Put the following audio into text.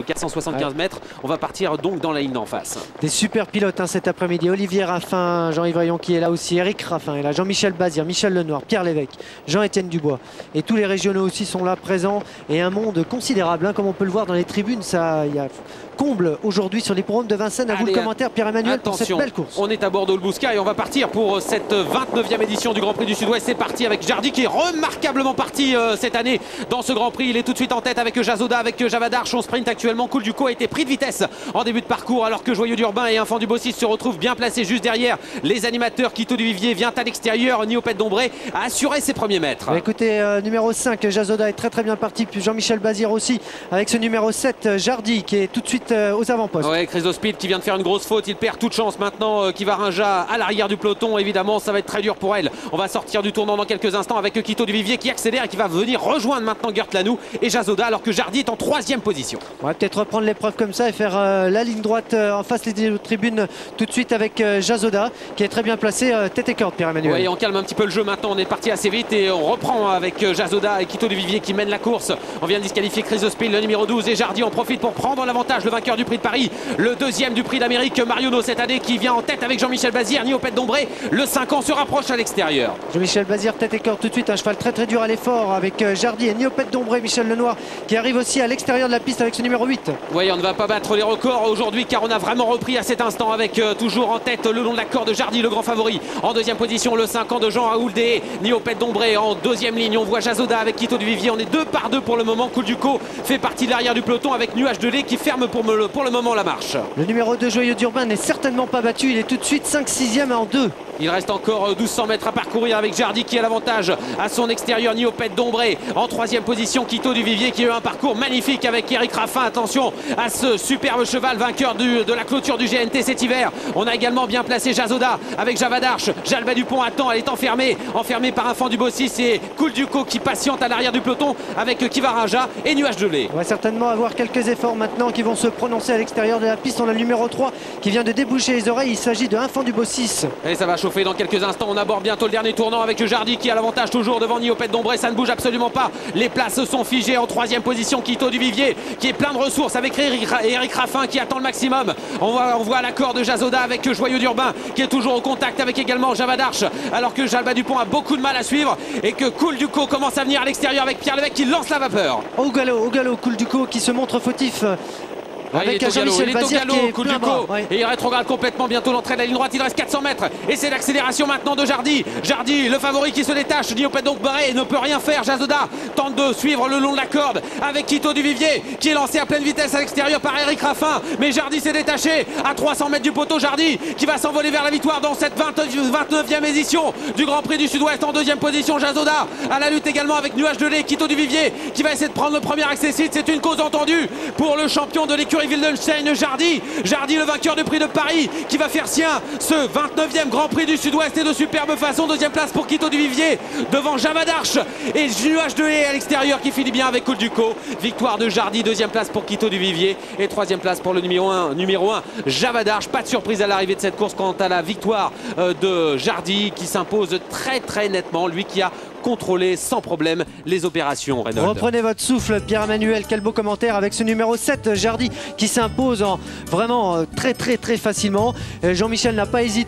475 mètres, on va partir donc dans la ligne d'en face. Des super pilotes cet après-midi. Olivier Raffin, Jean-Yves Vaillant qui est là aussi, Eric Raffin est là, Jean-Michel Bazir, Michel Lenoir, Pierre Lévesque, Jean-Étienne Dubois. Et tous les régionaux aussi sont là présents. Et un monde considérable, comme on peut le voir dans les tribunes. Ça, il y a comble aujourd'hui sur l'hippodrome de Vincennes. À vous le commentaire, Pierre-Emmanuel, pour cette belle course. On est à Bordeaux-le-Bouscat et on va partir pour cette 29e édition du Grand Prix du Sud-Ouest. C'est parti avec Jardy qui est remarquablement parti cette année dans ce Grand Prix. Il est tout de suite en tête avec Jazoda, avec Javadarche. On sprint actuellement. Cool Duco a été pris de vitesse en début de parcours alors que Joyeux d'Urbain et Enfant du Bossis se retrouvent bien placés juste derrière les animateurs. Quito du Vivier vient à l'extérieur. Niopette d'Ombré a assuré ses premiers mètres. Écoutez, numéro 5, Jazoda est très bien parti. Puis Jean-Michel Bazir aussi avec ce numéro 7, Jardy qui est tout de suite aux avant-postes. Ouais, Chrysospide qui vient de faire une grosse faute. Il perd toute chance maintenant. Kivarinja à l'arrière du peloton. Évidemment, ça va être très dur pour elle. On va sortir du tournant dans quelques instants avec Quito du Vivier qui accélère et qui va venir rejoindre maintenant Gert Lanou et Jazoda alors que Jardy est en 3e position. On va peut-être reprendre l'épreuve comme ça et faire la ligne droite en face des tribunes tout de suite avec Jazoda qui est très bien placé tête et corde, Pierre-Emmanuel. Oui, on calme un petit peu le jeu maintenant. On est parti assez vite et on reprend avec Jazoda et Quito du Vivier qui mène la course. On vient de disqualifier Chrysospide, le numéro 12, et Jardy en profite pour prendre l'avantage. Le vainqueur du Prix de Paris, le deuxième du Prix d'Amérique, Marionneau cette année qui vient en tête avec Jean-Michel Bazir. Niopette d'Ombré, le 5 ans se rapproche à l'extérieur. Jean-Michel Bazir tête et corde tout de suite, un cheval très dur à l'effort avec Jardy et Niopette d'Ombré. Michel Lenoir qui arrive aussi à l'extérieur de la piste avec ce numéro 8. Oui, on ne va pas battre les records aujourd'hui car on a vraiment repris à cet instant avec toujours en tête le long de la corde Jardy, le grand favori. En deuxième position, le 5 ans de Jean Aouldé, Niopette d'Ombré en deuxième ligne. On voit Jazoda avec Quito du Vivier. On est 2 par 2 pour le moment. Cool Duco fait partie de l'arrière du peloton avec Nuage de lait qui ferme pour le moment la marche. Le numéro 2, Joyeux d'Urbain, n'est certainement pas battu. Il est tout de suite 5/6e en 2. Il reste encore 1200 mètres à parcourir avec Jardy qui a l'avantage à son extérieur. Niopette d'Ombré en 3e position. Quito du Vivier qui a eu un parcours magnifique avec Eric Raffin. Attention à ce superbe cheval vainqueur de la clôture du GNT cet hiver. On a également bien placé Jazoda avec Javadarche. Jalba Dupont attend, elle est enfermée par Enfant du Bossis et Cool Duco qui patiente à l'arrière du peloton avec Kivarinja et Nuage de lait. On va certainement avoir quelques efforts maintenant qui vont se prononcer à l'extérieur de la piste. On a le numéro 3 qui vient de déboucher les oreilles. Il s'agit de Enfant du Bossis. Et ça va chauffer dans quelques instants. On aborde bientôt le dernier tournant avec Jardy qui a l'avantage toujours devant Niopette d'Ombré. Ça ne bouge absolument pas. Les places sont figées. En 3e position, Quito du Vivier qui est plein de ressources avec Eric Raffin qui attend le maximum. On voit l'accord de Jazoda avec Joyeux d'Urbain qui est toujours au contact avec également Javadarche alors que Jalba Dupont a beaucoup de mal à suivre et que Cool Duco commence à venir à l'extérieur avec Pierre Lévesque qui lance la vapeur. Au galop, Cool Duco qui se montre fautif. Avec Jean-Michel Bazir qui est plein bras. Et il rétrograde complètement bientôt l'entrée de la ligne droite. Il reste 400 mètres et c'est l'accélération maintenant de Jardy. Jardy, le favori qui se détache. Niopette d'Ombré ne peut rien faire. Jazoda tente de suivre le long de la corde avec Quito du Vivier qui est lancé à pleine vitesse à l'extérieur par Eric Raffin. Mais Jardy s'est détaché à 300 mètres du poteau. Jardy qui va s'envoler vers la victoire dans cette 29e édition du Grand Prix du Sud-Ouest. En 2e position, Jazoda à la lutte également avec Nuage de lait. Quito du Vivier qui va essayer de prendre le premier accessite. C'est une cause entendue pour le champion de l'écurie Wildenstein, Jardy, le vainqueur du Prix de Paris qui va faire sien ce 29e Grand Prix du Sud-Ouest et de superbe façon. 2e place pour Quito du Vivier devant Javadarche et Nuage de lait à l'extérieur qui finit bien avec Cool Duco. Victoire de Jardy, 2e place pour Quito du Vivier et 3e place pour le numéro 1 Javadarche. Pas de surprise à l'arrivée de cette course quant à la victoire de Jardy qui s'impose très nettement, lui qui a contrôler sans problème les opérations. Reynolds. Reprenez votre souffle, Pierre-Emmanuel. Quel beau commentaire avec ce numéro 7, Jardy, qui s'impose vraiment très facilement. Jean-Michel n'a pas hésité.